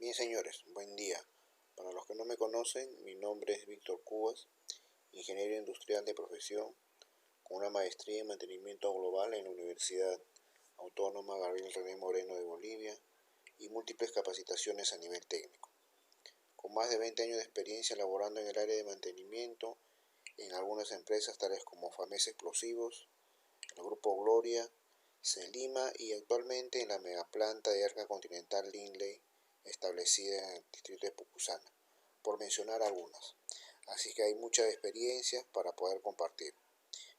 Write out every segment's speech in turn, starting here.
Bien, señores, buen día. Para los que no me conocen, mi nombre es Víctor Cubas, ingeniero industrial de profesión, con una maestría en mantenimiento global en la Universidad Autónoma Gabriel René Moreno de Bolivia y múltiples capacitaciones a nivel técnico. Con más de 20 años de experiencia laborando en el área de mantenimiento en algunas empresas tales como Famesa Explosivos, el Grupo Gloria, Celima y actualmente en la megaplanta de Arca Continental Lindley establecida en el distrito de Pucusana, por mencionar algunas. Así que hay mucha experiencia para poder compartir.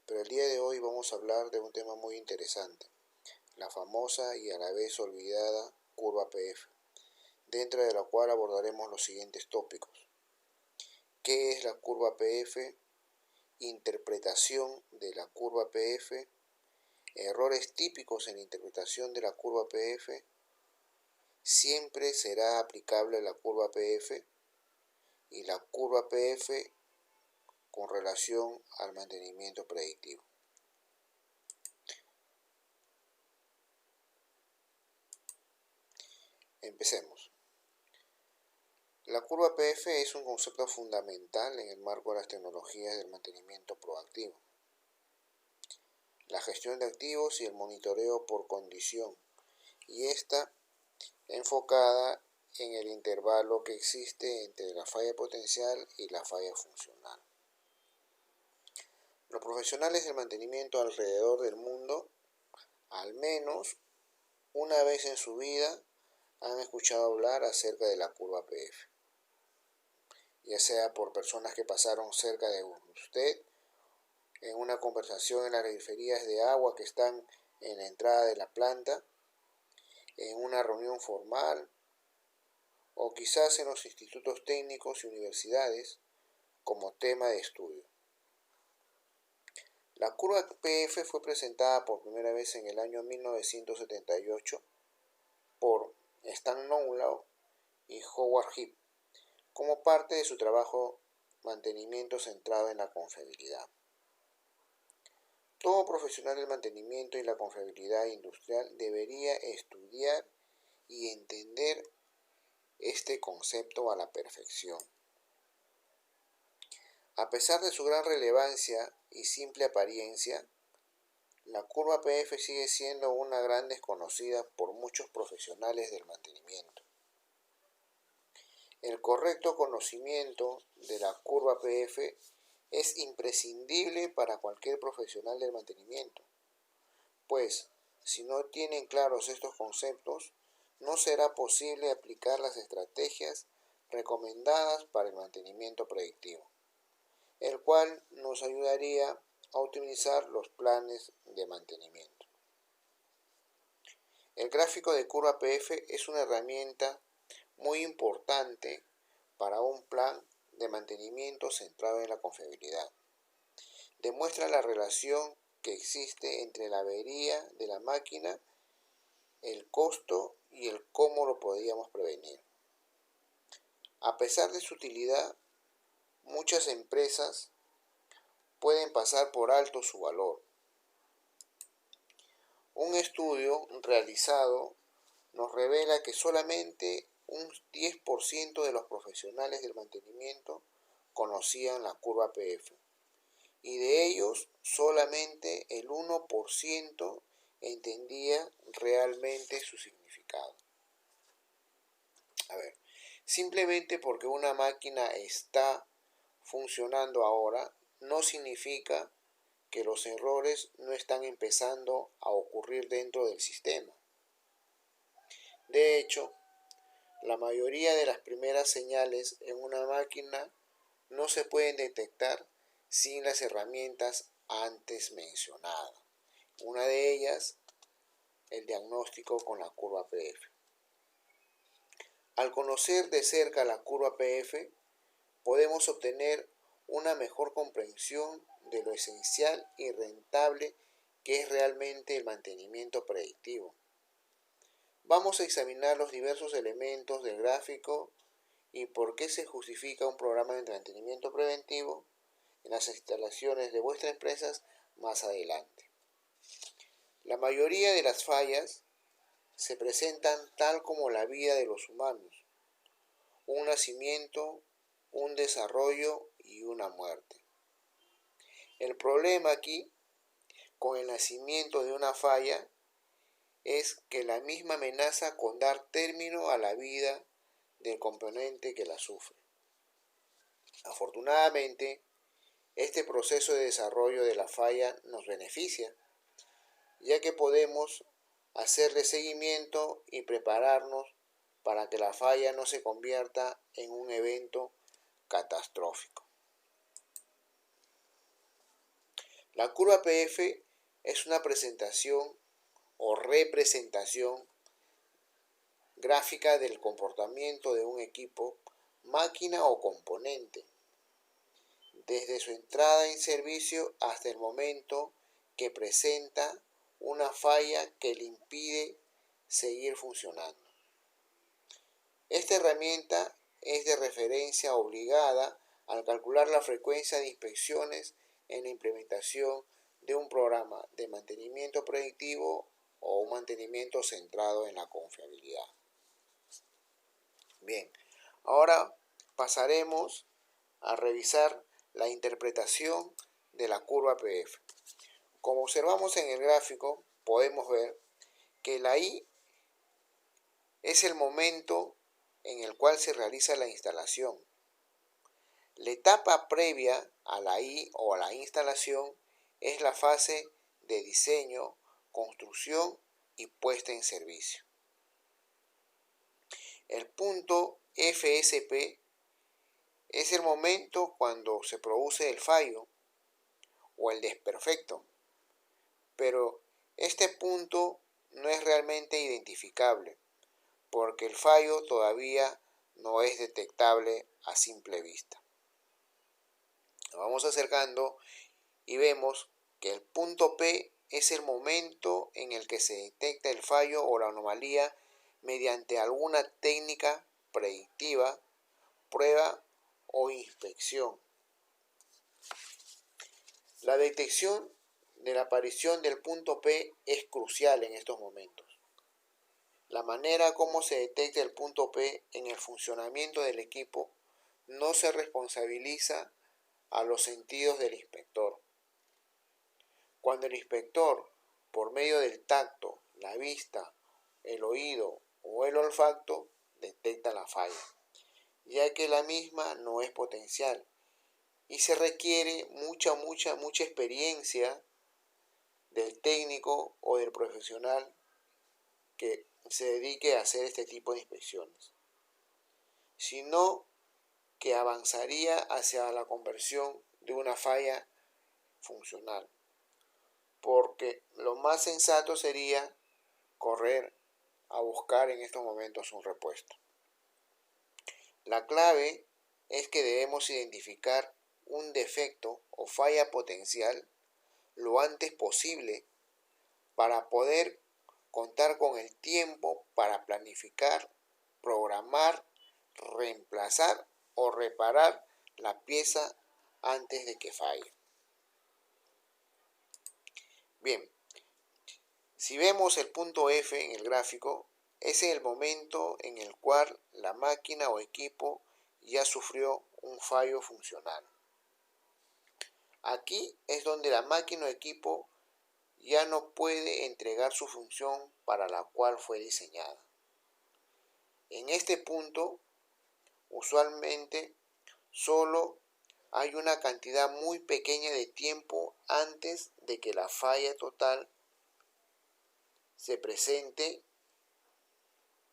Pero el día de hoy vamos a hablar de un tema muy interesante, la famosa y a la vez olvidada curva PF, dentro de la cual abordaremos los siguientes tópicos. ¿Qué es la curva PF? Interpretación de la curva PF, errores típicos en la interpretación de la curva PF, siempre será aplicable la curva PF y la curva PF con relación al mantenimiento predictivo. Empecemos. La curva PF es un concepto fundamental en el marco de las tecnologías del mantenimiento proactivo, la gestión de activos y el monitoreo por condición, y está enfocada en el intervalo que existe entre la falla potencial y la falla funcional. Los profesionales del mantenimiento alrededor del mundo, al menos una vez en su vida, han escuchado hablar acerca de la curva PF, ya sea por personas que pasaron cerca de usted, en una conversación en las refinerías de agua que están en la entrada de la planta, en una reunión formal, o quizás en los institutos técnicos y universidades como tema de estudio. La curva PF fue presentada por primera vez en el año 1978 por Stan Knowlow y Howard Heap como parte de su trabajo Mantenimiento centrado en la confiabilidad. Todo profesional del mantenimiento y la confiabilidad industrial debería estudiar y entender este concepto a la perfección. A pesar de su gran relevancia y simple apariencia, la curva PF sigue siendo una gran desconocida por muchos profesionales del mantenimiento. El correcto conocimiento de la curva PF es imprescindible para cualquier profesional del mantenimiento, pues si no tienen claros estos conceptos, no será posible aplicar las estrategias recomendadas para el mantenimiento predictivo, el cual nos ayudaría a optimizar los planes de mantenimiento. El gráfico de curva PF es una herramienta muy importante para un plan de mantenimiento centrado en la confiabilidad. Demuestra la relación que existe entre la avería de la máquina, el costo y el cómo lo podíamos prevenir. A pesar de su utilidad, muchas empresas pueden pasar por alto su valor. Un estudio realizado nos revela que solamente un 10% de los profesionales del mantenimiento conocían la curva PF, y de ellos solamente el 1% entendía realmente su significado. Simplemente porque una máquina está funcionando ahora, no significa que los errores no están empezando a ocurrir dentro del sistema. De hecho, la mayoría de las primeras señales en una máquina no se pueden detectar sin las herramientas antes mencionadas. Una de ellas, el diagnóstico con la curva PF. Al conocer de cerca la curva PF, podemos obtener una mejor comprensión de lo esencial y rentable que es realmente el mantenimiento predictivo. Vamos a examinar los diversos elementos del gráfico y por qué se justifica un programa de mantenimiento preventivo en las instalaciones de vuestras empresas más adelante. La mayoría de las fallas se presentan tal como la vida de los humanos, un nacimiento, un desarrollo y una muerte. El problema aquí con el nacimiento de una falla es que la misma amenaza con dar término a la vida del componente que la sufre. Afortunadamente, este proceso de desarrollo de la falla nos beneficia, ya que podemos hacerle seguimiento y prepararnos para que la falla no se convierta en un evento catastrófico. La curva PF es una presentación o representación gráfica del comportamiento de un equipo, máquina o componente, desde su entrada en servicio hasta el momento que presenta una falla que le impide seguir funcionando. Esta herramienta es de referencia obligada al calcular la frecuencia de inspecciones en la implementación de un programa de mantenimiento predictivo o un mantenimiento centrado en la confiabilidad. Bien, ahora pasaremos a revisar la interpretación de la curva PF. Como observamos en el gráfico, podemos ver que la I es el momento en el cual se realiza la instalación. La etapa previa a la I o a la instalación es la fase de diseño, construcción y puesta en servicio. El punto FSP es el momento cuando se produce el fallo o el desperfecto, pero este punto no es realmente identificable porque el fallo todavía no es detectable a simple vista. Nos vamos acercando y vemos que el punto P es el momento en el que se detecta el fallo o la anomalía mediante alguna técnica predictiva, prueba o inspección. La detección de la aparición del punto P es crucial en estos momentos. La manera como se detecta el punto P en el funcionamiento del equipo no se responsabiliza a los sentidos del inspector. Cuando el inspector, por medio del tacto, la vista, el oído o el olfato, detecta la falla, ya que la misma no es potencial y se requiere mucha experiencia del técnico o del profesional que se dedique a hacer este tipo de inspecciones, sino que avanzaría hacia la conversión de una falla funcional, porque lo más sensato sería correr a buscar en estos momentos un repuesto. La clave es que debemos identificar un defecto o falla potencial lo antes posible para poder contar con el tiempo para planificar, programar, reemplazar o reparar la pieza antes de que falle. Bien, si vemos el punto F en el gráfico, ese es el momento en el cual la máquina o equipo ya sufrió un fallo funcional. Aquí es donde la máquina o equipo ya no puede entregar su función para la cual fue diseñada. En este punto, usualmente, solo hay una cantidad muy pequeña de tiempo antes de que la falla total se presente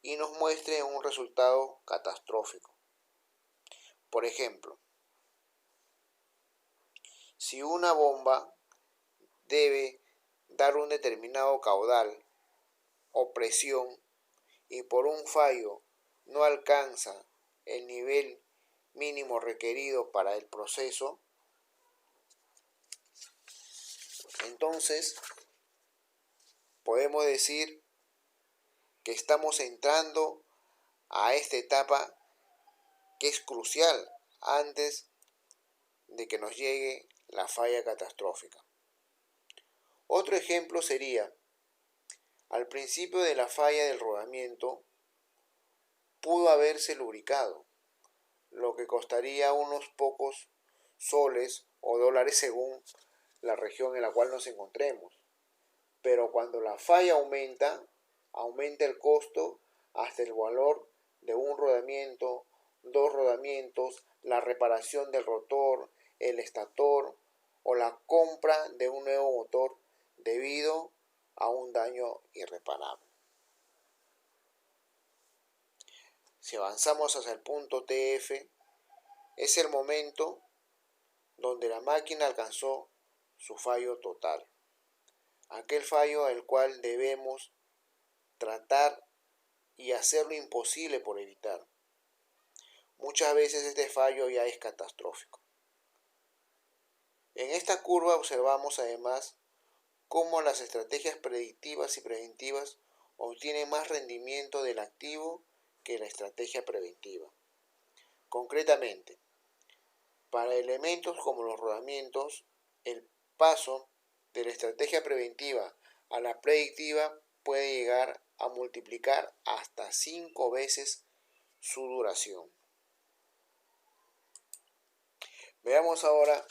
y nos muestre un resultado catastrófico. Por ejemplo, si una bomba debe dar un determinado caudal o presión y por un fallo no alcanza el nivel mínimo requerido para el proceso, entonces podemos decir que estamos entrando a esta etapa que es crucial antes de que nos llegue la falla catastrófica. Otro ejemplo sería, al principio de la falla del rodamiento, pudo haberse lubricado, lo que costaría unos pocos soles o dólares según la región en la cual nos encontremos. Pero cuando la falla aumenta el costo hasta el valor de un rodamiento, dos rodamientos, la reparación del rotor, el estator o la compra de un nuevo motor debido a un daño irreparable. Si avanzamos hacia el punto TF, es el momento donde la máquina alcanzó su fallo total. Aquel fallo al cual debemos tratar y hacer lo imposible por evitar. Muchas veces este fallo ya es catastrófico. En esta curva observamos además cómo las estrategias predictivas y preventivas obtienen más rendimiento del activo que la estrategia preventiva. Concretamente, para elementos como los rodamientos, el paso de la estrategia preventiva a la predictiva puede llegar a multiplicar hasta 5 veces su duración. Veamos ahora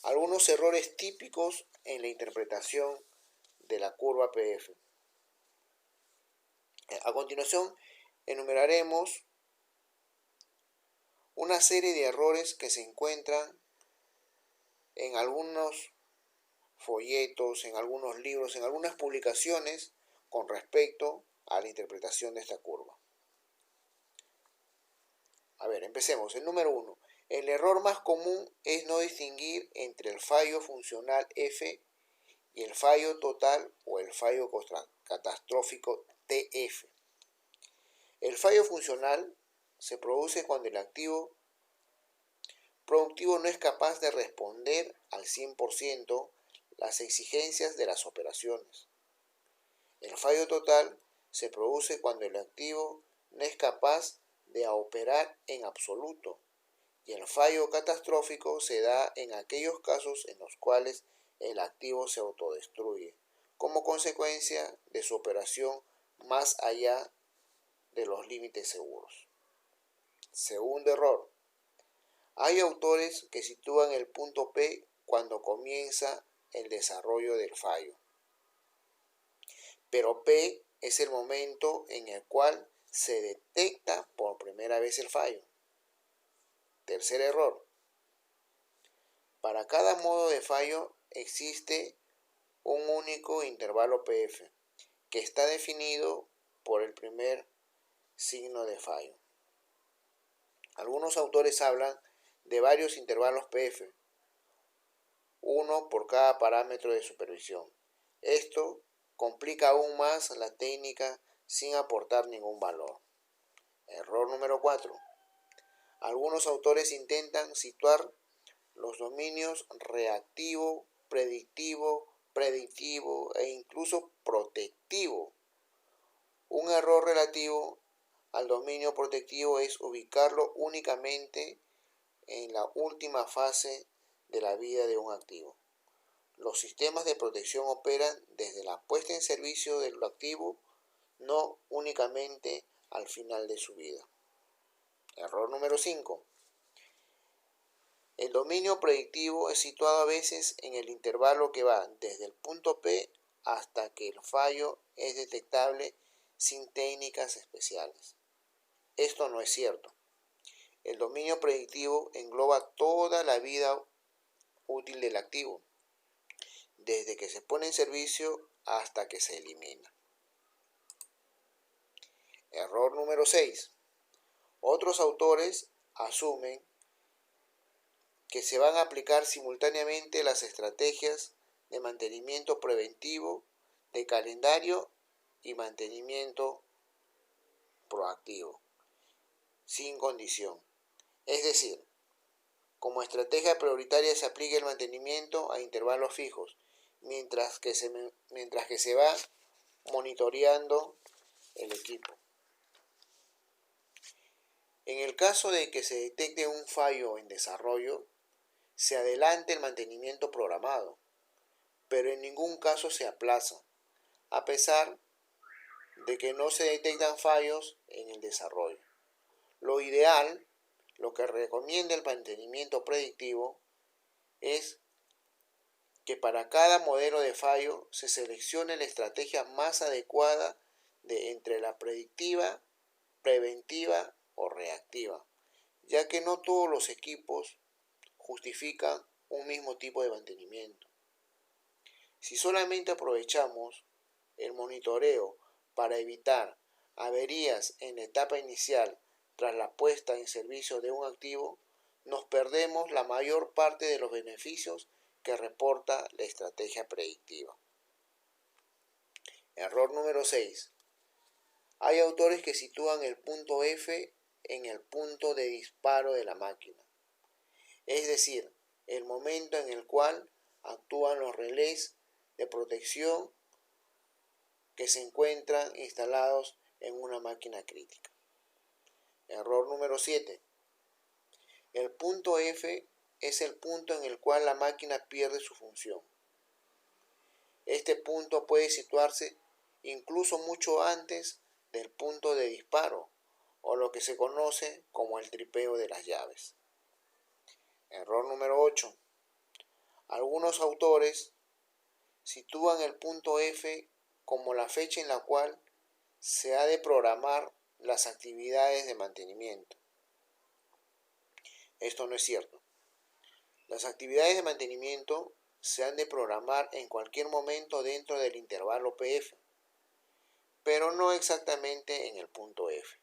algunos errores típicos en la interpretación de la curva PF. A continuación, enumeraremos una serie de errores que se encuentran en algunos folletos, en algunos libros, en algunas publicaciones con respecto a la interpretación de esta curva. A ver, empecemos. El número 1. El error más común es no distinguir entre el fallo funcional F y el fallo total o el fallo catastrófico TF. El fallo funcional se produce cuando el activo productivo no es capaz de responder al 100% las exigencias de las operaciones. El fallo total se produce cuando el activo no es capaz de operar en absoluto, y el fallo catastrófico se da en aquellos casos en los cuales el activo se autodestruye como consecuencia de su operación más allá de los límites seguros. Segundo error. Hay autores que sitúan el punto P cuando comienza el desarrollo del fallo, pero P es el momento en el cual se detecta por primera vez el fallo. Tercer error. Para cada modo de fallo existe un único intervalo PF que está definido por el primer signo de fallo. Algunos autores hablan de varios intervalos PF, uno por cada parámetro de supervisión. Esto complica aún más la técnica sin aportar ningún valor. Error número 4. Algunos autores intentan situar los dominios reactivo, predictivo, predictivo e incluso protectivo. Un error relativo al dominio protectivo es ubicarlo únicamente en la última fase de la vida de un activo. Los sistemas de protección operan desde la puesta en servicio del activo, no únicamente al final de su vida. Error número 5. El dominio predictivo es situado a veces en el intervalo que va desde el punto P hasta que el fallo es detectable sin técnicas especiales. Esto no es cierto. El dominio predictivo engloba toda la vida útil del activo, desde que se pone en servicio hasta que se elimina. Error número 6. Otros autores asumen que se van a aplicar simultáneamente las estrategias de mantenimiento preventivo, de calendario y mantenimiento proactivo, sin condición. Es decir, como estrategia prioritaria se aplica el mantenimiento a intervalos fijos, mientras que se va monitoreando el equipo. En el caso de que se detecte un fallo en desarrollo, se adelanta el mantenimiento programado, pero en ningún caso se aplaza, a pesar de que no se detectan fallos en el desarrollo. Lo ideal Lo que recomienda el mantenimiento predictivo es que para cada modelo de fallo se seleccione la estrategia más adecuada entre la predictiva, preventiva o reactiva, ya que no todos los equipos justifican un mismo tipo de mantenimiento. Si solamente aprovechamos el monitoreo para evitar averías en la etapa inicial tras la puesta en servicio de un activo, nos perdemos la mayor parte de los beneficios que reporta la estrategia predictiva. Error número 6. Hay autores que sitúan el punto F en el punto de disparo de la máquina, es decir, el momento en el cual actúan los relés de protección que se encuentran instalados en una máquina crítica. Error número 7. El punto F es el punto en el cual la máquina pierde su función. Este punto puede situarse incluso mucho antes del punto de disparo, o lo que se conoce como el tripeo de las llaves. Error número 8. Algunos autores sitúan el punto F como la fecha en la cual se ha de programar las actividades de mantenimiento. Esto no es cierto. Las actividades de mantenimiento se han de programar en cualquier momento dentro del intervalo PF, pero no exactamente en el punto F.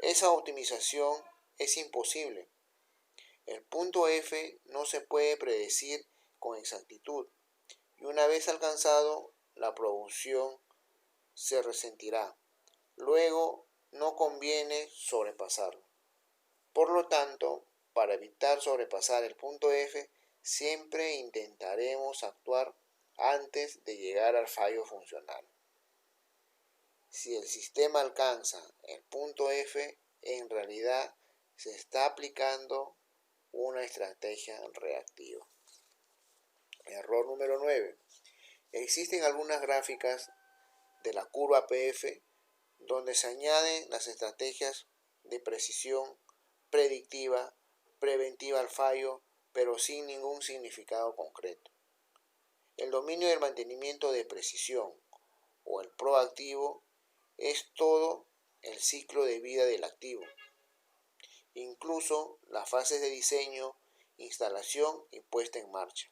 Esa optimización es imposible. El punto F no se puede predecir con exactitud y una vez alcanzado, la producción se resentirá. Luego, no conviene sobrepasarlo. Por lo tanto, para evitar sobrepasar el punto F, siempre intentaremos actuar antes de llegar al fallo funcional. Si el sistema alcanza el punto F, en realidad se está aplicando una estrategia reactiva. Error número 9. Existen algunas gráficas de la curva PF donde se añaden las estrategias de precisión, predictiva, preventiva al fallo, pero sin ningún significado concreto. El dominio del mantenimiento de precisión o el proactivo es todo el ciclo de vida del activo, incluso las fases de diseño, instalación y puesta en marcha.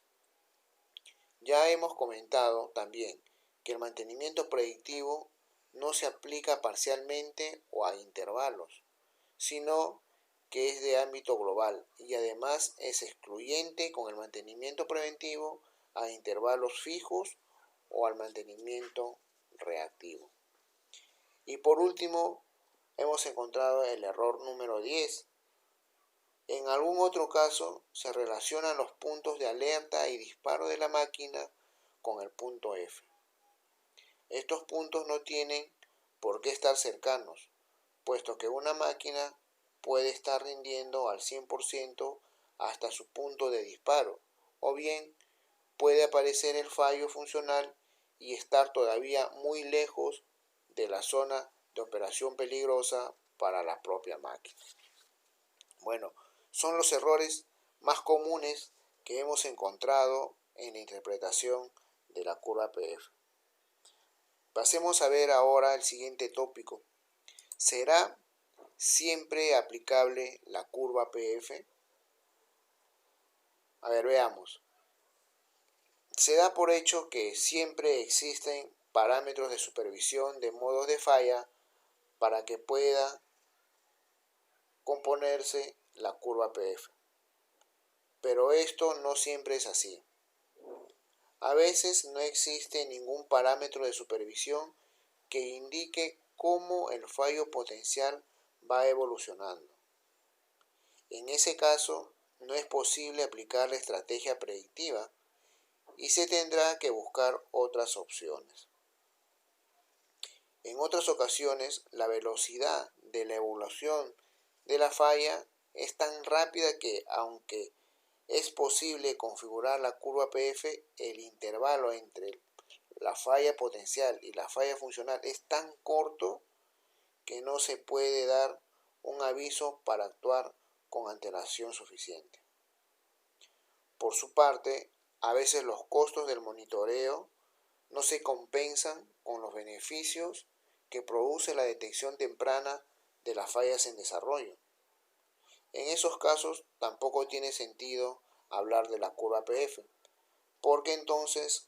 Ya hemos comentado también que el mantenimiento predictivo no se aplica parcialmente o a intervalos, sino que es de ámbito global y además es excluyente con el mantenimiento preventivo a intervalos fijos o al mantenimiento reactivo. Y por último, hemos encontrado el error número 10. En algún otro caso se relacionan los puntos de alerta y disparo de la máquina con el punto F. Estos puntos no tienen por qué estar cercanos, puesto que una máquina puede estar rindiendo al 100% hasta su punto de disparo, o bien puede aparecer el fallo funcional y estar todavía muy lejos de la zona de operación peligrosa para la propia máquina. Bueno, son los errores más comunes que hemos encontrado en la interpretación de la curva PF. Pasemos a ver ahora el siguiente tópico. ¿Será siempre aplicable la curva PF? A ver, veamos. Se da por hecho que siempre existen parámetros de supervisión de modos de falla para que pueda componerse la curva PF. Pero esto no siempre es así. A veces no existe ningún parámetro de supervisión que indique cómo el fallo potencial va evolucionando. En ese caso, no es posible aplicar la estrategia predictiva y se tendrá que buscar otras opciones. En otras ocasiones, la velocidad de la evolución de la falla es tan rápida que, aunque es posible configurar la curva PF, el intervalo entre la falla potencial y la falla funcional es tan corto que no se puede dar un aviso para actuar con antelación suficiente. Por su parte, a veces los costos del monitoreo no se compensan con los beneficios que produce la detección temprana de las fallas en desarrollo. En esos casos tampoco tiene sentido hablar de la curva PF, porque entonces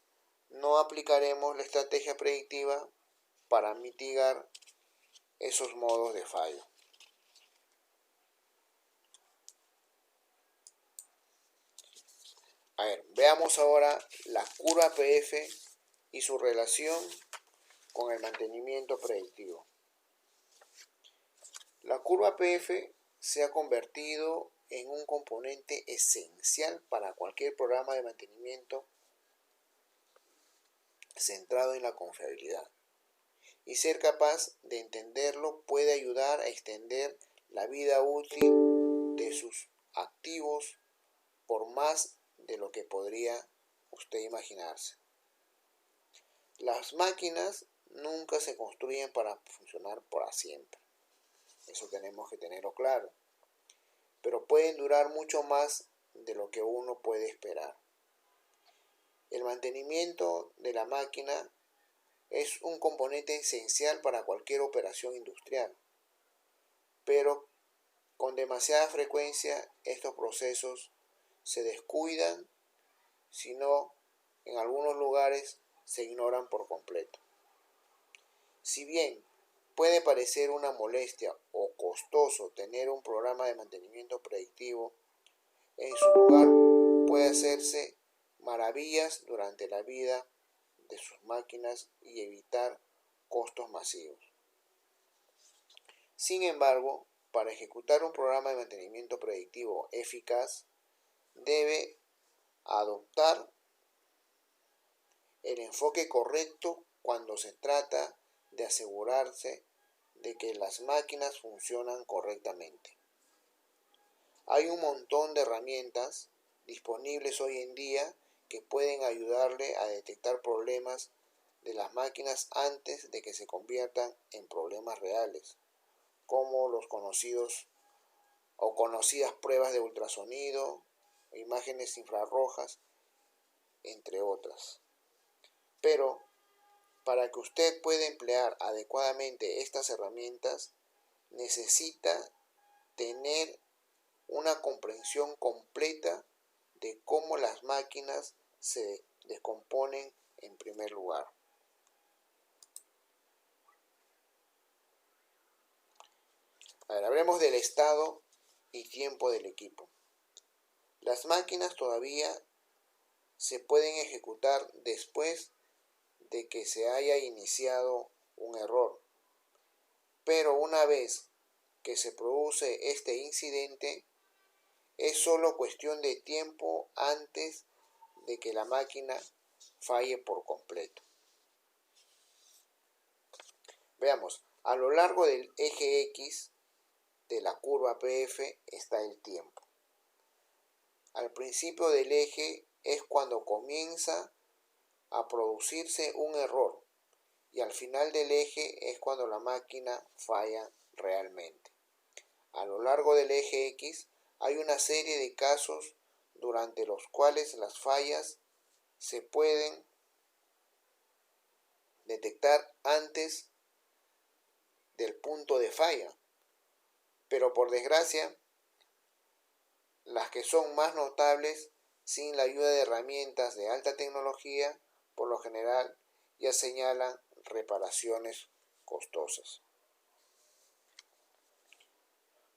no aplicaremos la estrategia predictiva para mitigar esos modos de fallo. Veamos ahora la curva PF y su relación con el mantenimiento predictivo. La curva PF se ha convertido en un componente esencial para cualquier programa de mantenimiento centrado en la confiabilidad. Y ser capaz de entenderlo puede ayudar a extender la vida útil de sus activos por más de lo que podría usted imaginarse. Las máquinas nunca se construyen para funcionar para siempre. Eso tenemos que tenerlo claro. Pero pueden durar mucho más de lo que uno puede esperar. El mantenimiento de la máquina es un componente esencial para cualquier operación industrial, pero con demasiada frecuencia estos procesos se descuidan, si no, en algunos lugares se ignoran por completo. Si bien puede parecer una molestia o costoso tener un programa de mantenimiento predictivo, en su lugar puede hacerse maravillas durante la vida de sus máquinas y evitar costos masivos. Sin embargo, para ejecutar un programa de mantenimiento predictivo eficaz, debe adoptar el enfoque correcto cuando se trata de asegurarse de que las máquinas funcionan correctamente. Hay un montón de herramientas disponibles hoy en día que pueden ayudarle a detectar problemas de las máquinas antes de que se conviertan en problemas reales, como los conocidos o conocidas pruebas de ultrasonido, imágenes infrarrojas, entre otras. Pero para que usted pueda emplear adecuadamente estas herramientas, necesita tener una comprensión completa de cómo las máquinas se descomponen en primer lugar. Hablemos del estado y tiempo del equipo. Las máquinas todavía se pueden ejecutar después de que se haya iniciado un error, pero una vez que se produce este incidente, es solo cuestión de tiempo antes de que la máquina falle por completo. Veamos, a lo largo del eje X de la curva PF está el tiempo. Al principio del eje es cuando comienza a producirse un error y al final del eje es cuando la máquina falla realmente. A lo largo del eje X hay una serie de casos durante los cuales las fallas se pueden detectar antes del punto de falla, pero por desgracia, las que son más notables sin la ayuda de herramientas de alta tecnología, por lo general ya señalan reparaciones costosas.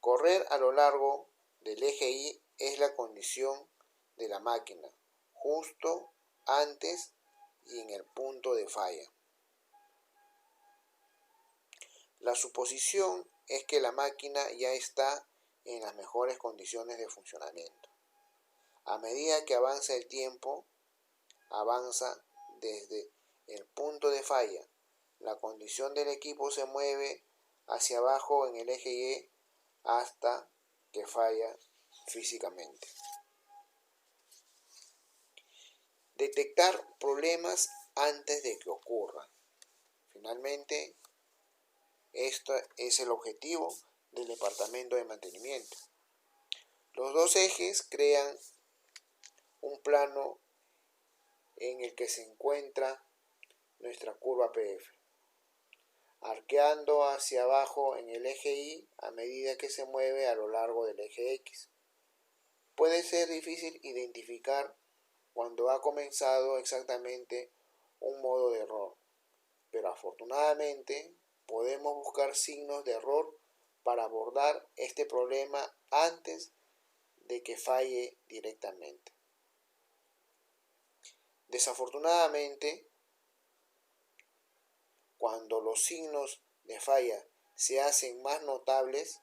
Correr a lo largo del eje Y es la condición de la máquina, justo antes y en el punto de falla. La suposición es que la máquina ya está en las mejores condiciones de funcionamiento. A medida que avanza el tiempo, avanza desde el punto de falla. La condición del equipo se mueve hacia abajo en el eje Y hasta que falla físicamente. Detectar problemas antes de que ocurran. Finalmente, este es el objetivo del departamento de mantenimiento. Los dos ejes crean un plano en el que se encuentra nuestra curva PF, arqueando hacia abajo en el eje Y a medida que se mueve a lo largo del eje X. Puede ser difícil identificar cuando ha comenzado exactamente un modo de error, pero afortunadamente podemos buscar signos de error para abordar este problema antes de que falle directamente. Desafortunadamente, cuando los signos de falla se hacen más notables,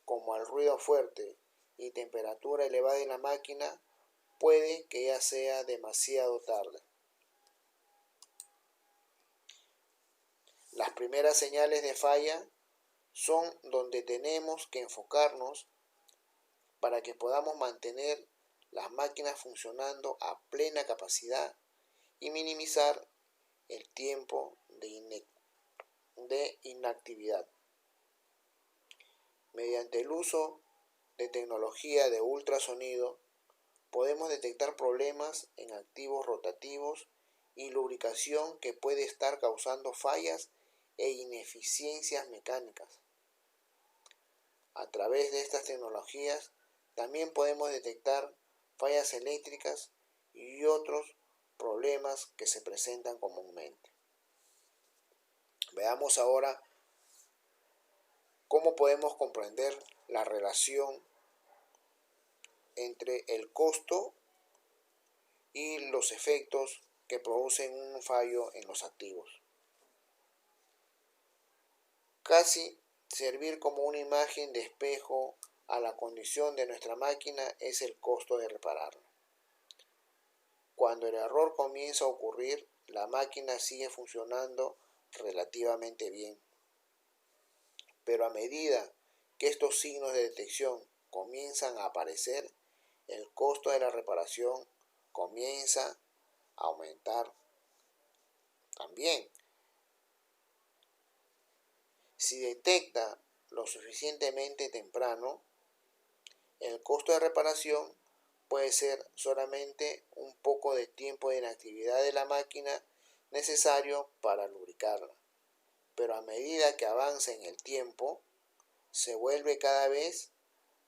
como el ruido fuerte y temperatura elevada en la máquina, puede que ya sea demasiado tarde. Las primeras señales de falla son donde tenemos que enfocarnos para que podamos mantener las máquinas funcionando a plena capacidad y minimizar el tiempo de inactividad. Mediante el uso de tecnología de ultrasonido, podemos detectar problemas en activos rotativos y lubricación que puede estar causando fallas e ineficiencias mecánicas. A través de estas tecnologías también podemos detectar fallas eléctricas y otros problemas que se presentan comúnmente. Veamos ahora cómo podemos comprender la relación entre el costo y los efectos que producen un fallo en los activos. Casi servir como una imagen de espejo a la condición de nuestra máquina es el costo de repararla. Cuando el error comienza a ocurrir, la máquina sigue funcionando relativamente bien. Pero a medida que estos signos de detección comienzan a aparecer, el costo de la reparación comienza a aumentar también. Si detecta lo suficientemente temprano, el costo de reparación puede ser solamente un poco de tiempo de inactividad de la máquina necesario para lubricarla. Pero a medida que avanza en el tiempo, se vuelve cada vez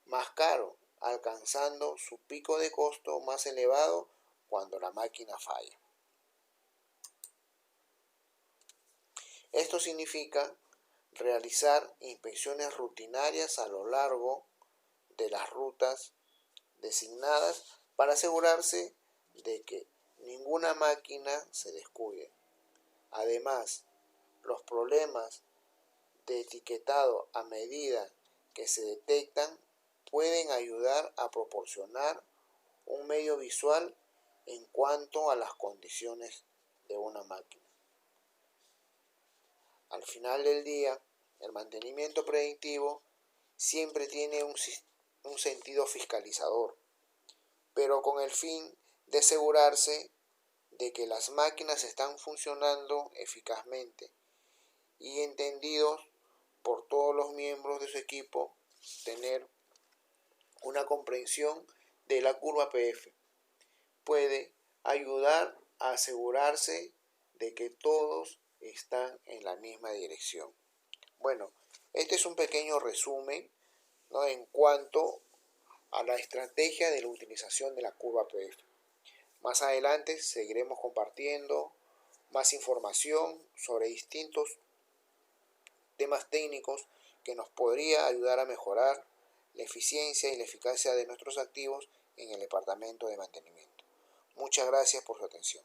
más caro, alcanzando su pico de costo más elevado cuando la máquina falla. Esto significa realizar inspecciones rutinarias a lo largo de las rutas designadas para asegurarse de que ninguna máquina se descuide. Además, los problemas de etiquetado a medida que se detectan pueden ayudar a proporcionar un medio visual en cuanto a las condiciones de una máquina. Al final del día, el mantenimiento predictivo siempre tiene un sentido fiscalizador, pero con el fin de asegurarse de que las máquinas están funcionando eficazmente y entendidos por todos los miembros de su equipo, tener una comprensión de la curva PF puede ayudar a asegurarse de que todos están en la misma dirección. Bueno, este es un pequeño resumen, ¿no?, en cuanto a la estrategia de la utilización de la curva PF. Más adelante seguiremos compartiendo más información sobre distintos temas técnicos que nos podría ayudar a mejorar la eficiencia y la eficacia de nuestros activos en el departamento de mantenimiento. Muchas gracias por su atención.